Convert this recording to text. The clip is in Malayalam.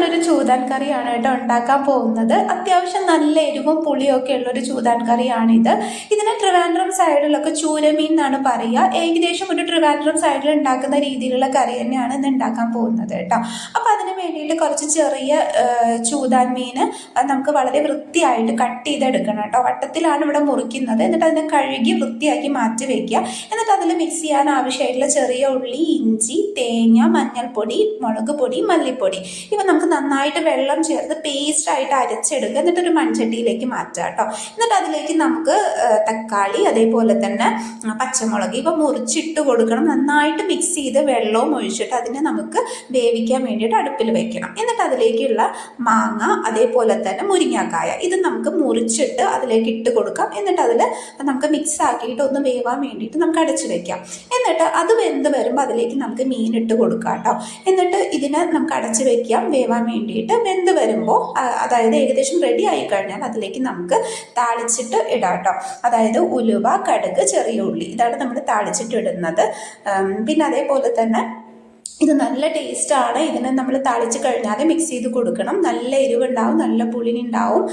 നല്ലൊരു ചൂതാൻ കറിയാണ് കേട്ടോ ഉണ്ടാക്കാൻ പോകുന്നത്. അത്യാവശ്യം നല്ല എരിവും പുളിയൊക്കെ ഉള്ളൊരു ചൂതാൻ കറിയാണിത്. ഇതിന് ട്രിവാൻഡ്രം സൈഡിലൊക്കെ ചൂരമീൻ എന്നാണ് പറയുക. ഏകദേശം ഒരു ട്രിവാൻഡ്രം സൈഡിൽ ഉണ്ടാക്കുന്ന രീതിയിലുള്ള കറി തന്നെയാണ് ഇന്ന് ഉണ്ടാക്കാൻ പോകുന്നത് കേട്ടോ. അപ്പോൾ അതിന് വേണ്ടിയിട്ട് കുറച്ച് ചെറിയ ചൂതാൻ മീൻ നമുക്ക് വളരെ വൃത്തിയായിട്ട് കട്ട് ചെയ്തെടുക്കണം കേട്ടോ. വട്ടത്തിലാണ് ഇവിടെ മുറിക്കുന്നത്. എന്നിട്ട് അതിനെ കഴുകി വൃത്തിയാക്കി മാറ്റി വെക്കുക. എന്നിട്ട് അതിൽ മിക്സ് ചെയ്യാൻ ആവശ്യമായിട്ടുള്ള ചെറിയ ഉള്ളി, ഇഞ്ചി, തേങ്ങ, മഞ്ഞൾപ്പൊടി, മുളക് പൊടി, മല്ലിപ്പൊടി ഇവ നമുക്ക് നന്നായിട്ട് വെള്ളം ചേർത്ത് പേസ്റ്റായിട്ട് അരച്ചെടുക്കുക. എന്നിട്ടൊരു മൺചട്ടിയിലേക്ക് മാറ്റുക കേട്ടോ. എന്നിട്ട് അതിലേക്ക് നമുക്ക് തക്കാളി, അതേപോലെ തന്നെ പച്ചമുളക് ഇവ മുറിച്ചിട്ട് കൊടുക്കണം. നന്നായിട്ട് മിക്സ് ചെയ്ത് വെള്ളവും ഒഴിച്ചിട്ട് അതിനെ നമുക്ക് വേവിക്കാൻ വേണ്ടിയിട്ട് അടുപ്പിൽ വെക്കണം. എന്നിട്ട് അതിലേക്കുള്ള മാങ്ങ, അതേപോലെ തന്നെ മുരിങ്ങാക്കായ ഇത് നമുക്ക് മുറിച്ചിട്ട് അതിലേക്ക് ഇട്ട് കൊടുക്കാം. എന്നിട്ട് അതിൽ നമുക്ക് മിക്സ് ആക്കിയിട്ട് ഒന്ന് വേവാൻ വേണ്ടിയിട്ട് നമുക്ക് അടച്ചു വെക്കാം. എന്നിട്ട് അത് വെന്ത് വരുമ്പോൾ അതിലേക്ക് നമുക്ക് മീൻ ഇട്ട് കൊടുക്കാം കേട്ടോ. എന്നിട്ട് ഇതിനെ നമുക്ക് അടച്ചു വെക്കാം വേവാൻ വേണ്ടിയിട്ട്. വെന്ത് വരുമ്പോൾ അതായത് ഏകദേശം റെഡി ആയി കഴിഞ്ഞാൽ അതിലേക്ക് നമുക്ക് താളിച്ചിട്ട് ഇടാം കേട്ടോ. അതായത് ഉലുവ, കടുക്, ചെറിയ ഉള്ളി ഇതാണ് നമ്മൾ താളിച്ചിട്ട് ഇടുന്നത്. പിന്നെ അതേപോലെ തന്നെ ഇത് നല്ല ടേസ്റ്റാണ്. ഇതിനെ നമ്മൾ താളിച്ച് കഴിഞ്ഞാൽ മിക്സ് ചെയ്ത് കൊടുക്കണം. നല്ല എരിവുണ്ടാവും, നല്ല പുളിയുണ്ടാവും.